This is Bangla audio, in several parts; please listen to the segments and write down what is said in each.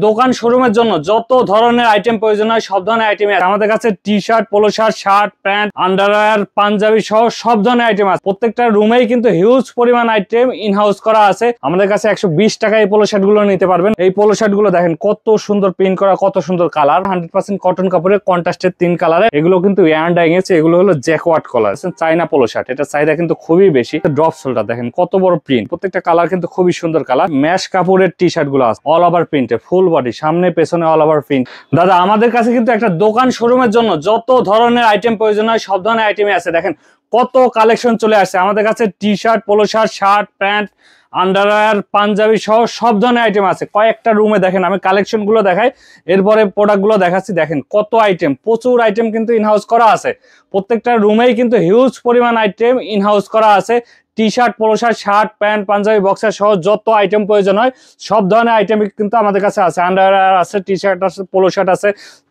দোকান শোরুমের জন্য যত ধরনের আইটেম প্রয়োজন হয় সব ধরনের আইটেম আছে আমাদের কাছে। T shirt, polo shirt, shirt, pant, underwear, panjabi সহ সব ধরনের আইটেম আছে। প্রত্যেকটা রুমেই কিন্তু হিউজ পরিমাণ আইটেম ইন হাউস করা আছে। আমাদের কাছে 120 টাকায় এই পোলো শার্ট গুলো নিতে পারবেন। এই পোলো শার্ট গুলো দেখেন কত সুন্দর প্রিন্ট করা, কত সুন্দর কালার, 100% কটন কাপড়ের কন্ট্রাস্টের 3 কালারে। এগুলো কিন্তু ইয়ার্ন ডাইং এছে, এগুলো হলো জ্যাকওয়ার্ড কলার, চাইনা পোলো শার্ট। এটা চাহিদা কিন্তু খুবই বেশি। ড্রপ সোলটা দেখেন কত বড় প্রিন্ট, প্রত্যেকটা কালার কিন্তু খুবই সুন্দর কালার। ম্যাশ কাপড়ের টি শার্ট গুলো আছে, অল ওভার প্রিন্টে, ফুল বডি, সামনে পেছনে অল ওভার প্রিন্ট। দাদা আমাদের কাছে কিন্তু একটা দোকান শোরুমের জন্য যত ধরনের আইটেম প্রয়োজন হয় সব ধরনের আইটেমই আছে। দেখেন কত কালেকশন চলে আসছে আমাদের কাছে। T shirt, polo shirt, shirt, pant, underwear, panjabi সহ সব ধরনের আইটেম আছে। কয়েকটা রুমে দেখেন আমি কালেকশন গুলো দেখাই, এরপরে প্রোডাক্ট গুলো দেখাচ্ছি। দেখেন কত আইটেম, প্রচুর আইটেম কিন্তু ইনহাউস করা আছে। প্রত্যেকটা রুমেই কিন্তু হিউজ পরিমাণ আইটেম ইনহাউস করা আছে। T shirt, polo shirt, shirt, pant, panjabi, boxer সহ যত আইটেম প্রয়োজন হয় সব ধরনের আইটেম কিন্তু আমাদের কাছে আছে। আন্ডারওয়্যার আছে, টি শার্ট আছে, পোলো শার্ট আছে,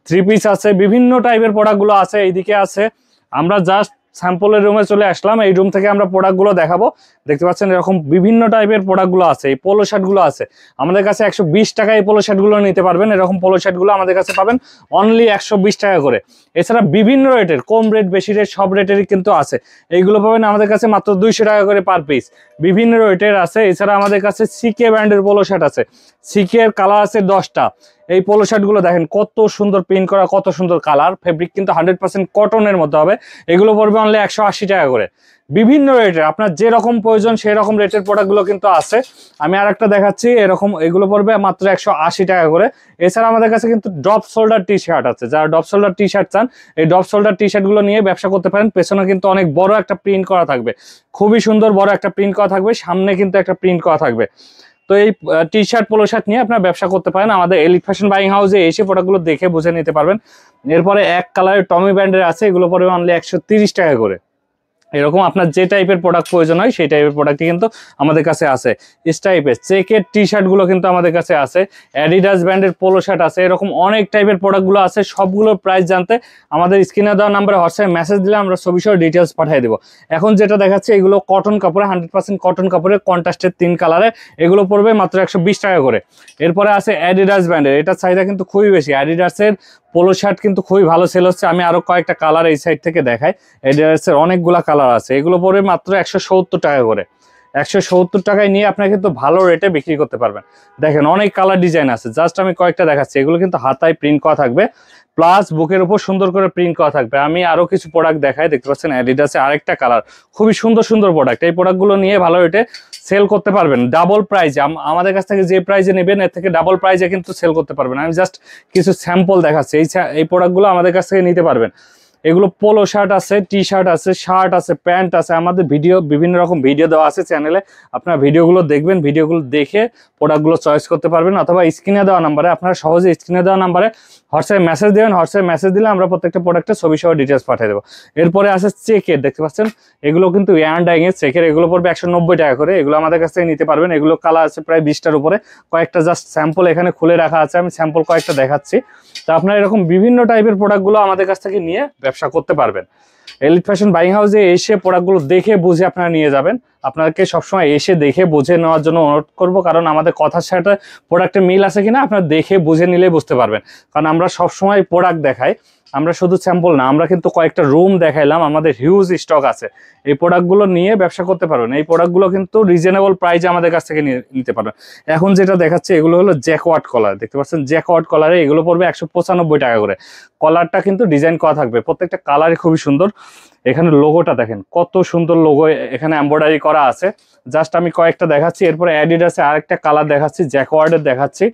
থ্রি পিস আছে, বিভিন্ন টাইপের প্রোডাক্ট গুলো আছে। এইদিকে আছে, আমরা জাস্ট স্যাম্পলের রুমে চলে আসলাম। এই রুম থেকে আমরা প্রোডাক্ট গুলো দেখাবো। দেখতে পাচ্ছেন এরকম বিভিন্ন টাইপের প্রোডাক্ট গুলো আছে। এই পোলো শার্ট গুলো আছে আমাদের কাছে 120 টাকায়। এই পোলো শার্ট গুলো নিতে পারবেন। এরকম পোলো শার্ট গুলো আমাদের কাছে পাবেন অনলি 120 টাকা করে। এছাড়া বিভিন্ন রেটের, কম রেট বেশি রেট সব রেটেরই কিন্তু আছে। এইগুলো পাবেন আমাদের কাছে মাত্র 200 টাকা করে পার পিস। বিভিন্ন রেটের আছে। এছাড়া আমাদের কাছে সিকে ব্র্যান্ডের পোলো শার্ট আছে। সিকে এর কালার আছে 10টা। এই পোলো শার্ট গুলো দেখেন কত সুন্দর প্রিন্ট করা, কত সুন্দর কালার। ফেব্রিক কিন্তু 100% কটনের মধ্যে হবে। এগুলো পড়বে অনলি 180 টাকা করে। বিভিন্ন রেটের, আপনার যেরকম প্রয়োজন সেই রকম রেটের প্রোডাক্ট গুলো কিন্তু আছে। আমি আর একটা দেখাচ্ছি, এরকম এগুলো পড়বে মাত্র 180 টাকা করে। এছাড়া আমাদের কাছে কিন্তু ড্রপ শোল্ডার টি শার্ট আছে। যারা ড্রপ শোল্ডার টি শার্ট চান, এই ড্রপ শোল্ডার টি শার্ট গুলো নিয়ে ব্যবসা করতে পারেন। পেছনে কিন্তু অনেক বড় একটা প্রিন্ট করা থাকবে, খুবই সুন্দর বড় একটা প্রিন্ট করা থাকবে। সামনে কিন্তু একটা প্রিন্ট করা থাকবে। তো এই টি শার্ট, পোলো শার্ট নিয়ে আপনার ব্যবসা করতে পারেন। আমাদের এলিট ফ্যাশন বাইং হাউসে এসে প্রোডাক্টগুলো দেখে বুঝে নিতে পারবেন। এরপরে এক কালারের টমি ব্র্যান্ডের আছে, এগুলো পড়বে অনলি 130 টাকা করে। এরকম আপনার যে টাইপের প্রোডাক্ট প্রয়োজন হয় সেই টাইপের প্রোডাক্টই কিন্তু আমাদের কাছে আছে। ইস টাইপের চেকের টি শার্ট গুলো কিন্তু আমাদের কাছে আছে। অ্যাডিডাস ব্র্যান্ডের পোলো শার্ট আছে। এরকম অনেক টাইপের প্রোডাক্টগুলো আছে। সবগুলোর প্রাইস জানতে আমাদের স্ক্রিনে দেওয়া নাম্বারে হোয়াটসঅ্যাপে মেসেজ দিলে আমরা ছবি সহ ডিটেলস পাঠিয়ে দেবো। এখন যেটা দেখাচ্ছে এগুলো কটন কাপড়ে, 100% কটন কাপড়ের কন্ট্রাস্টের 3 কালারে। এগুলো পড়বে মাত্র 120 টাকা করে। এরপরে আছে অ্যাডিডাস ব্র্যান্ডের, এটার চাহিদা কিন্তু খুবই বেশি। অ্যাডিডাসের পোলো শার্ট কিন্তু খুবই ভালো সেল হচ্ছে। আমি আরো কয়েকটা কালার এই সাইড থেকে দেখাই। অ্যাডিডাসের অনেকগুলা কালার আছে। এগুলো পড়বে মাত্র 170 টাকা করে। 170 টাকায় নিয়ে আপনারা কিন্তু ভালো রেটে বিক্রি করতে পারবেন। দেখেন অনেক কালার ডিজাইন আছে, জাস্ট আমি কয়েকটা দেখাচ্ছি। এগুলো কিন্তু হাতায় প্রিন্ট করা থাকবে, প্লাস বুকের উপর সুন্দর করে প্রিন্ট করা থাকবে। আমি আরো কিছু প্রোডাক্ট দেখাই। দেখতে পাচ্ছেন অ্যাডিডাসে আরেকটা কালার, খুবই সুন্দর সুন্দর প্রোডাক্ট। এই প্রোডাক্টগুলো নিয়ে ভালো রেটে সেল করতে পারবেন। ডাবল প্রাইজে, আমাদের কাছ থেকে যে প্রাইজে নেবেন এর থেকে ডাবল প্রাইজে কিন্তু সেল করতে পারবেন। আমি জাস্ট কিছু স্যাম্পল দেখাচ্ছি। এই প্রোডাক্টগুলো আমাদের কাছ থেকে নিতে পারবেন। এগুলো পোলো শার্ট আছে, টি শার্ট আছে, শার্ট আছে, প্যান্ট আছে। আমাদের ভিডিও, বিভিন্ন রকম ভিডিও দেওয়া আছে চ্যানেলে। আপনারা ভিডিওগুলো দেখবেন, ভিডিওগুলো দেখে প্রোডাক্টগুলো চয়েস করতে পারবেন। অথবা স্ক্রিনে দেওয়া নাম্বারে, আপনারা সহজে স্ক্রিনে দেওয়া নাম্বারে হোয়াটসঅ্যাপে মেসেজ দেবেন। হোয়াটসঅ্যাপে মেসেজ দিলে আমরা প্রত্যেকটা প্রোডাক্টের ছবি সহ ডিটেলস পাঠিয়ে দেবো। এরপরে আছে চেকের, দেখতে পাচ্ছেন এগুলো কিন্তু ইয়ার্ন ডাইং এর চেকের। এগুলো পড়বে 190 টাকা করে। এগুলো আমাদের কাছ থেকে নিতে পারবেন। এগুলো কালার আছে প্রায় 20টার উপরে। কয়েকটা জাস্ট স্যাম্পল এখানে খুলে রাখা আছে, আমি স্যাম্পল কয়েকটা দেখাচ্ছি। তো আপনারা এরকম বিভিন্ন টাইপের প্রোডাক্টগুলো আমাদের কাছ থেকে নিয়ে ব্যবসা করতে পারবেন। এলিট ফ্যাশন বাইং হাউসে এসে প্রোডাক্টগুলো দেখে বুঝে আপনারা নিয়ে যাবেন। আপনাকে সবসময় এসে দেখে বুঝে নেওয়ার জন্য অনুরোধ করব, কারণ আমাদের কথার সাথে প্রোডাক্টের মিল আছে কিনা আপনারা দেখে বুঝে নিলেই বুঝতে পারবেন। কারণ আমরা সবসময় প্রোডাক্ট দেখাই, আমরা শুধু স্যাম্পল না, আমরা কিন্তু কয়েকটা রুম দেখাইলাম। আমাদের হিউজ স্টক আছে। এই প্রোডাক্টগুলো নিয়ে ব্যবসা করতে পারবেন। এই প্রোডাক্টগুলো কিন্তু রিজনেবল প্রাইসে আমাদের কাছ থেকে নিতে পারবেন। এখন যেটা দেখাচ্ছে এগুলো হলো জ্যাকওয়ার্ড কলার। দেখতে পাচ্ছেন জ্যাকওয়ার্ড কলারে এগুলো পড়বে 195 টাকা করে। কলারটা কিন্তু ডিজাইন করা থাকবে, প্রত্যেকটা কালারই খুবই সুন্দর। এখানে লোগোটা দেখেন কত সুন্দর লোগো এখানে এমব্রয়ডারি করা আছে। জাস্ট আমি কয়েকটা দেখাচ্ছি। এরপরে অ্যাডিডাসে আরেকটা কালার দেখাচ্ছি, জ্যাকওয়ার্ডের দেখাচ্ছি।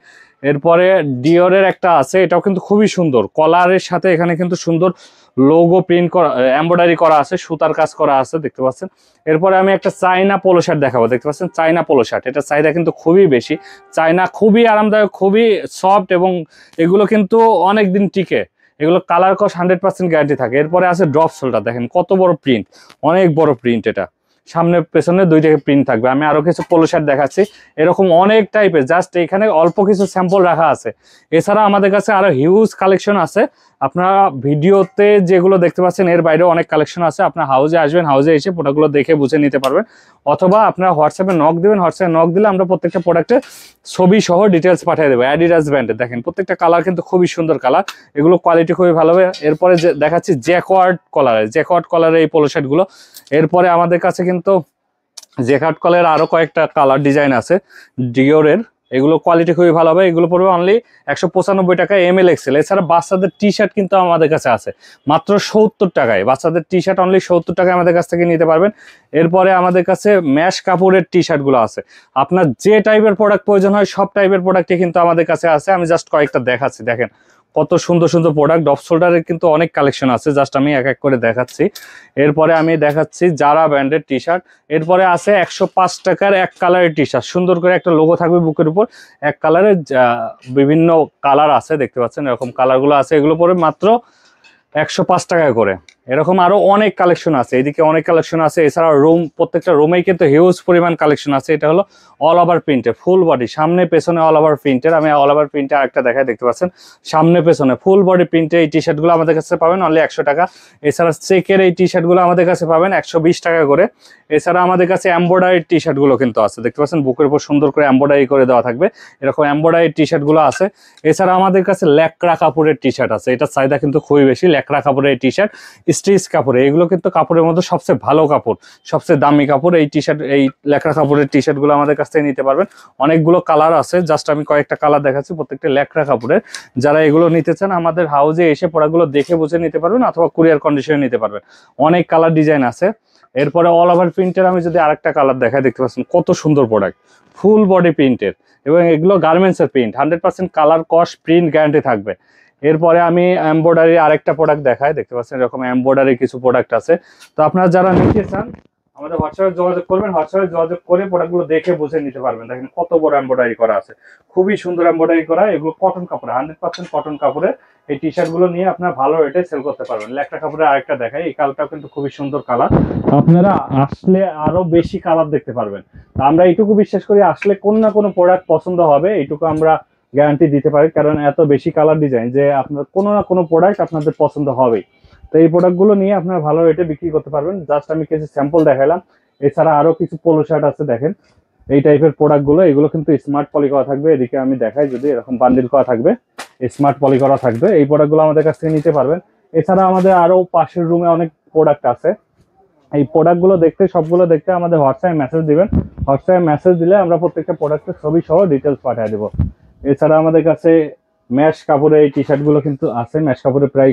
এরপরে ডিওরের একটা আছে, এটাও কিন্তু খুবই সুন্দর। কলারের সাথে এখানে কিন্তু সুন্দর লোগো প্রিন্ট করা, এমব্রয়ডারি করা আছে, সুতার কাজ করা আছে, দেখতে পাচ্ছেন। এরপরে আমি একটা চাইনা পোলো শার্ট দেখাবো। দেখতে পাচ্ছেন চাইনা পোলো শার্ট, এটা চাহিদা কিন্তু খুবই বেশি। চাইনা খুবই আরামদায়ক, খুবই সফট, এবং এগুলো কিন্তু অনেক দিন টিকে। এগুলো কালার কস 100% গ্যারান্টি থাকে। এরপরে আছে ড্রপ শোল্ডার, দেখেন কত বড় প্রিন্ট, অনেক বড় প্রিন্ট। এটা সামনে পেছনে দুইটাকে প্রিন্ট থাকবে। আমি আরো কিছু পোলো শার্ট দেখাচ্ছি, এরকম অনেক টাইপের, জাস্ট এখানে অল্প কিছু স্যাম্পল রাখা আছে। এছাড়া আমাদের কাছে আরো হিউজ কালেকশন আছে। আপনারা ভিডিওতে যেগুলো দেখতে পাচ্ছেন এর বাইরেও অনেক কালেকশন আছে। আপনার হাউজে আসবেন, হাউজে এসে প্রোডাক্টগুলো দেখে বুঝে নিতে পারবেন, অথবা আপনারা হোয়াটসঅ্যাপে নক দিবেন। হোয়াটসঅ্যাপে নক দিলে আমরা প্রত্যেকটা প্রোডাক্টের ছবি সহ ডিটেলস পাঠিয়ে দেবো। অ্যাডিডাস ব্র্যান্ডের দেখেন প্রত্যেকটা কালার কিন্তু খুবই সুন্দর কালার, এগুলো কোয়ালিটি খুবই ভালো হবে। এরপরে যে দেখাচ্ছি জ্যাকওয়ার্ড কলারের এই পোলো শার্টগুলো। এরপরে আমাদের কাছে কিন্তু জ্যাকওয়ার্ড কলারের আরো কয়েকটা কালার ডিজাইন আছে ডিওরের, এগুলো কোয়ালিটি খুবই ভালো হবে। এগুলো পড়বে অনলি 195 টাকা ML XL। এছাড়া বাচ্চাদের টি শার্ট কিন্তু আমাদের কাছে আছে মাত্র 70 টাকায়। বাচ্চাদের টি শার্ট অনলি 70 টাকায় আমাদের কাছ থেকে নিতে পারবেন। এরপরে আমাদের কাছে ম্যাশ কাপড়ের টি শার্টগুলো আছে। আপনার যে টাইপের প্রোডাক্ট প্রয়োজন হয় সব টাইপের প্রোডাক্টই কিন্তু আমাদের কাছে আছে। আমি জাস্ট কয়েকটা দেখাচ্ছি, দেখেন কত সুন্দর সুন্দর প্রোডাক্ট। ডপ শোল্ডারের কিন্তু অনেক কালেকশন আছে, জাস্ট আমি এক এক করে দেখাচ্ছি। এরপরে আমি দেখাচ্ছি জারা ব্র্যান্ডের টি শার্ট। এরপরে আছে 105 টাকার এক কালারের টি শার্ট, সুন্দর করে একটা লোগো থাকবে বুকের উপর, এক কালারের বিভিন্ন কালার আছে, দেখতে পাচ্ছেন এরকম কালারগুলো আছে। এগুলো পরে মাত্র 105 টাকা করে। এরকম আরো অনেক কালেকশন আছে, এদিকে অনেক কালেকশন আছে। এছাড়া প্রত্যেকটা রুমেই কিন্তু হিউজ পরিমাণ কালেকশন আছে। এটা হলো অল ওভার প্রিন্টের, ফুল বডি সামনে পেছনে অল ওভার প্রিন্টের। আমি অল ওভার প্রিন্টে আরেকটা দেখাই, দেখতে পাচ্ছেন সামনে পেছনে ফুল বডি প্রিন্টে এই টি শার্টগুলো আমাদের কাছে পাবেন অনলি 100 টাকা। এছাড়া চেকের এই টি শার্টগুলো আমাদের কাছে পাবেন 120 টাকা করে। এছাড়া আমাদের কাছে এমব্রয়ডারি টি শার্টগুলো কিন্তু আছে, দেখতে পাচ্ছেন বুকের উপর সুন্দর করে এমব্রয়ডারি করে দেওয়া থাকবে, এরকম এমব্রয়ডারি টি শার্টগুলো আছে। এছাড়া আমাদের কাছে ল্যাকড়া কাপড়ের টি শার্ট আছে, এটা চাহিদা কিন্তু খুবই বেশি। ল্যাকড়া কাপড়ের টি শার্ট, স্টিচ কাপড়ে, এগুলো কিন্তু কাপড়ের মধ্যে সবচেয়ে ভালো কাপড়, সবচেয়ে দামি কাপড়। এই টি শার্ট, এই ল্যাকড়া কাপড়ের টি শার্টগুলো আমাদের কাছ থেকে নিতে পারবেন। অনেকগুলো কালার আছে, জাস্ট আমি কয়েকটা কালার দেখাচ্ছি, প্রত্যেকটা ল্যাকড়া কাপড়ের। যারা এগুলো নিতে চান আমাদের হাউজে এসে প্রোডাক্টগুলো দেখে বুঝে নিতে পারবেন, অথবা কুরিয়ার কন্ডিশনে নিতে পারবেন। অনেক কালার ডিজাইন আছে। এরপরে অল ওভার প্রিন্টের আমি যদি আরেকটা কালার দেখাই, দেখতে পাচ্ছেন কত সুন্দর প্রোডাক্ট, ফুল বডি প্রিন্টের, এবং এগুলো গার্মেন্টসের print, 100% colour cost print guarantee থাকবে। এরপরে আমি এমব্রয়ডারি আরেকটা প্রোডাক্ট দেখাই, দেখতে পাচ্ছেন এরকম এমব্রয়ডারি কিছু প্রোডাক্ট আছে। তো আপনারা যারা নিতে চান আমাদের হোয়াটসঅ্যাপে যোগাযোগ করবেন, হোয়াটসঅ্যাপে যোগাযোগ করে প্রোডাক্টগুলো দেখে বুঝে নিতে পারবেন। দেখেন কত বড় এমব্রয়ডারি করা আছে, খুবই সুন্দর এমব্রয়ডারি করা। এগুলো কটন কাপড়ে, 100% কটন কাপড়ে। এই টি শার্টগুলো নিয়ে আপনারা ভালো রেটে সেল করতে পারবেন। ল্যাকড়া কাপড়ে আরেকটা দেখাই, এই কালারটাও কিন্তু খুবই সুন্দর কালার। আপনারা আসলে আরো বেশি কালার দেখতে পারবেন। আমরা এইটুকু বিশ্বাস করি, আসলে কোন না কোনো প্রোডাক্ট পছন্দ হবে, এইটুকু আমরা গ্যারান্টি দিতে পারি, কারণ এত বেশি কালার ডিজাইন যে আপনার কোনো না কোনো প্রোডাক্ট আপনাদের পছন্দ হবেই। তো এই প্রোডাক্টগুলো নিয়ে আপনারা ভালো রেটে বিক্রি করতে পারবেন। জাস্ট আমি কিছু স্যাম্পল দেখালাম। এছাড়া আরো কিছু পোলো শার্ট আছে, দেখেন এই টাইপের প্রোডাক্টগুলো, এগুলো কিন্তু স্মার্ট পলি করা থাকবে। এদিকে আমি দেখাই, যদি এরকম বান্ডিল করা থাকবে, স্মার্ট পলি করা থাকবে। এই প্রোডাক্টগুলো আমাদের কাছ থেকে নিতে পারবেন। এছাড়া আমাদের আরো পাশের রুমে অনেক প্রোডাক্ট আছে। এই প্রোডাক্টগুলো দেখতে, সবগুলো দেখতে আমাদের হোয়াটসঅ্যাপে মেসেজ দিবেন। হোয়াটসঅ্যাপে মেসেজ দিলে আমরা প্রত্যেকটা প্রোডাক্টের ছবি সহ ডিটেলস পাঠিয়ে দেবো। এছাড়া আমাদের কাছে ম্যাশ কাপড়ের এই টি শার্টগুলো কিন্তু আছে। ম্যাশ কাপড়ের প্রায়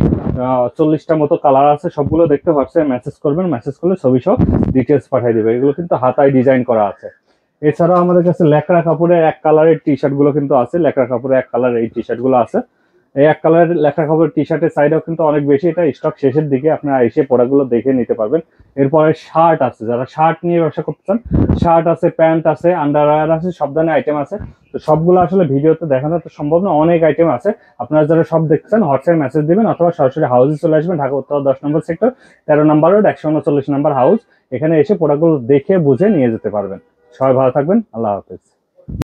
40টা মতো কালার আছে। সবগুলো দেখতে হোয়াটসঅ্যাপে মেসেজ করবেন, মেসেজ করলে ছবি সহ ডিটেলস পাঠিয়ে দেবে। এগুলো কিন্তু হাতায় ডিজাইন করা আছে। এছাড়াও আমাদের কাছে ল্যাকড়া কাপড়ের এক কালারের টি শার্টগুলো কিন্তু আছে। ল্যাকড়া কাপড়ের এক কালারের এই টি শার্টগুলো আছে। এই এক কালারের ল্যাকড়া কাপড়ের টি শার্টের সাইডও কিন্তু অনেক বেশি, এটা স্টক শেষের দিকে, আপনারা এসে প্রোডাক্টগুলো দেখে নিতে পারবেন। এরপরে শার্ট আছে, যারা শার্ট নিয়ে ব্যবসা করতে চান, শার্ট আছে, প্যান্ট আছে, আন্ডারওয়্যার আছে, সব ধরনের আইটেম আছে। তো সবগুলো আসলে ভিডিওতে দেখানো তো সম্ভব না, অনেক আইটেম আছে। আপনারা যারা সব দেখতে চান হোয়াটসঅ্যাপে মেসেজ দিবেন, অথবা সরাসরি হাউসে চলে আসবেন, ঢাকা উত্তর 10 নম্বর সেক্টর 13 নম্বর রোড 139 নম্বর হাউস। এখানে এসে প্রোডাক্টগুলো দেখে বুঝে নিয়ে যেতে পারবেন। সবাই ভালো থাকবেন, আল্লাহ হাফেজ।